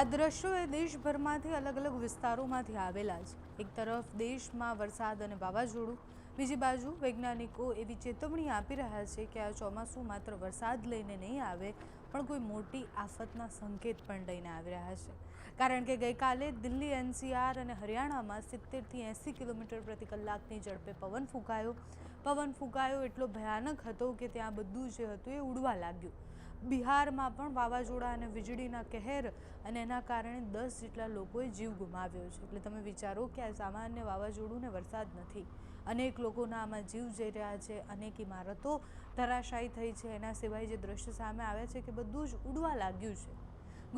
આ દ્રશ્યો એ દેશભરમાંથી અલગ અલગ વિસ્તારોમાંથી આવેલા છે। એક તરફ દેશમાં વરસાદ અને વાવાઝોડું, બીજી બાજુ વૈજ્ઞાનિકો એવી ચેતવણી આપી રહ્યા છે કે આ ચોમાસું માત્ર વરસાદ લઈને નહીં આવે પણ કોઈ મોટી આફતના સંકેત પણ લઈને આવી રહ્યા છે। કારણ કે ગઈકાલે દિલ્હી, એનસીઆર અને હરિયાણામાં 70થી 80 કિલોમીટર પ્રતિ કલાકની ઝડપે પવન ફૂંકાયો એટલો ભયાનક હતો કે ત્યાં બધું જે હતું એ ઉડવા લાગ્યું। બિહારમાં પણ વાવાઝોડા અને વીજળીના કહેર અને એના કારણે 10 જેટલા લોકોએ જીવ ગુમાવ્યો છે। એટલે તમે વિચારો કે આ સામાન્ય વાવાઝોડું ને વરસાદ નથી, અનેક લોકોના આમાં જીવ જઈ રહ્યા છે, અનેક ઇમારતો ધરાશાયી થઈ છે। એના સિવાય જે દ્રશ્ય સામે આવ્યા છે કે બધું જ ઉડવા લાગ્યું છે।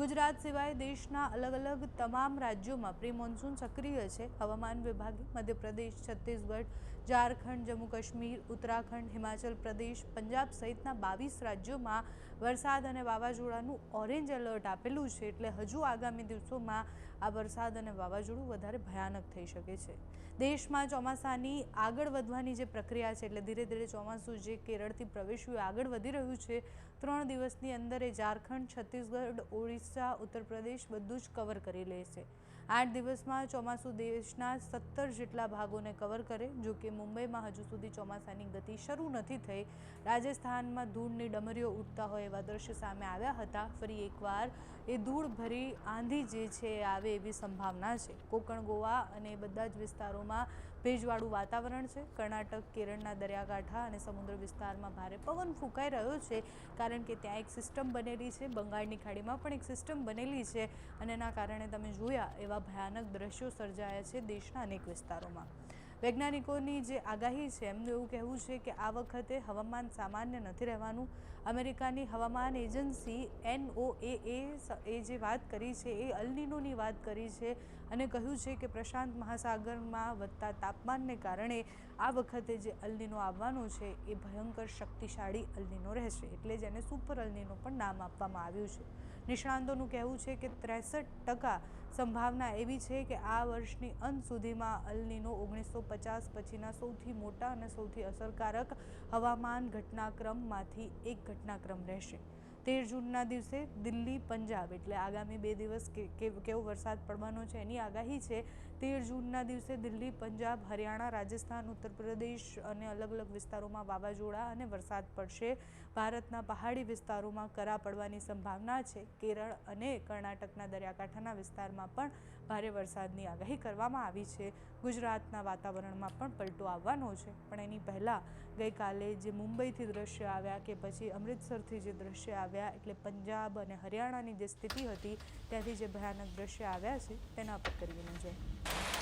ગુજરાત સિવાય દેશના અલગ અલગ તમામ રાજ્યોમાં પ્રી મોન્સૂન સક્રિય છે। હવામાન વિભાગે મધ્યપ્રદેશ, છત્તીસગઢ, ઝારખંડ, જમ્મુ કાશ્મીર, ઉત્તરાખંડ, હિમાચલ પ્રદેશ, પંજાબ સહિતના 22 રાજ્યોમાં વરસાદ અને વાવાઝોડાનું ઓરેન્જ એલર્ટ આપેલું છે। એટલે હજુ આગામી દિવસોમાં આ વરસાદ અને વાવાઝોડું વધારે ભયાનક થઈ શકે છે। દેશમાં ચોમાસાની આગળ વધવાની જે પ્રક્રિયા છે, એટલે ધીરે ધીરે ચોમાસું જે કેરળથી પ્રવેશ્યું આગળ વધી રહ્યું છે। 3 દિવસની અંદર એ ઝારખંડ, છત્તીસગઢ, ઓડિશા, ઉત્તર પ્રદેશ બધું જ કવર કરી લેશે। 8 દિવસમાં ચોમાસું દેશના 17 જેટલા ભાગોને કવર કરે। જો કે મુંબઈમાં હજુ સુધી ચોમાસાની ગતિ શરૂ નથી થઈ। રાજસ્થાનમાં ધૂળની ડમરીઓ ઉડતા હોય એવા દ્રશ્ય સામે આવ્યા હતા। ફરી એકવાર એ ધૂળ ભરી આંધી જે છે એ આવે એવી સંભાવના છે। કોકણ, ગોવા અને બધા જ વિસ્તારોમાં ભેજવાળું વાતાવરણ છે। કર્ણાટક, કેરળના દરિયાકાંઠા અને સમુદ્ર વિસ્તારમાં ભારે પવન ફૂંકાઈ રહ્યો છે, કારણ કે ત્યાં એક સિસ્ટમ બનેલી છે। બંગાળની ખાડીમાં પણ એક સિસ્ટમ બનેલી છે અને એના કારણે તમે જોયા એવા ભયાનક દ્રશ્યો સર્જાયા છે દેશના અનેક વિસ્તારોમાં। વૈજ્ઞાનિકોની જે આગાહી છે એમનું એવું કહેવું છે કે આ વખતે હવામાન સામાન્ય નથી રહેવાનું। અમેરિકાની હવામાન એજન્સી NOAA જે વાત કરી છે એ અલ નીનોની વાત કરી છે અને કહ્યું છે કે પ્રશાંત મહાસાગરમાં વધતા તાપમાનને કારણે આ વખતે જે અલ નીનો આવવાનો છે એ ભયંકર શક્તિશાળી અલ નીનો રહેશે। એટલે જ એને સુપર અલ નીનો પણ નામ આપવામાં આવ્યું છે। નિષ્ણાંતોનું કહેવું છે કે 63% સંભાવના એવી છે કે આ વર્ષની અંત સુધીમાં અલ નીનો 1950 પછીના સૌથી મોટા અને સૌથી અસરકારક હવામાન ઘટનાક્રમમાંથી એક ઘટનાક્રમ રહેશે। 13 જૂનના દિવસે દિલ્હી, પંજાબ એટલે આગામી 2 દિવસ કેવો વરસાદ પડવાનો છે એની આગાહી છે। 13 જૂનના દિવસે દિલ્હી, પંજાબ, હરિયાણા, રાજસ્થાન, ઉત્તર પ્રદેશ અને અલગ અલગ વિસ્તારોમાં વાવાઝોડા અને વરસાદ પડશે। ભારતના પહાડી વિસ્તારોમાં કરા પડવાની સંભાવના છે। કેરળ અને કર્ણાટકના દરિયાકાંઠાના વિસ્તારમાં પણ ભારે વરસાદની આગાહી કરવામાં આવી છે। ગુજરાતના વાતાવરણમાં પણ પલટો આવવાનો છે, પણ એની પહેલાં ગઈકાલે જે મુંબઈથી દ્રશ્ય આવ્યા કે પછી અમૃતસરથી જે દ્રશ્ય આવ્યા, એટલે પંજાબ અને હરિયાણાની જે સ્થિતિ હતી ત્યાંથી જે ભયાનક દ્રશ્ય આવ્યા છે તેના પર કરીએ નજર।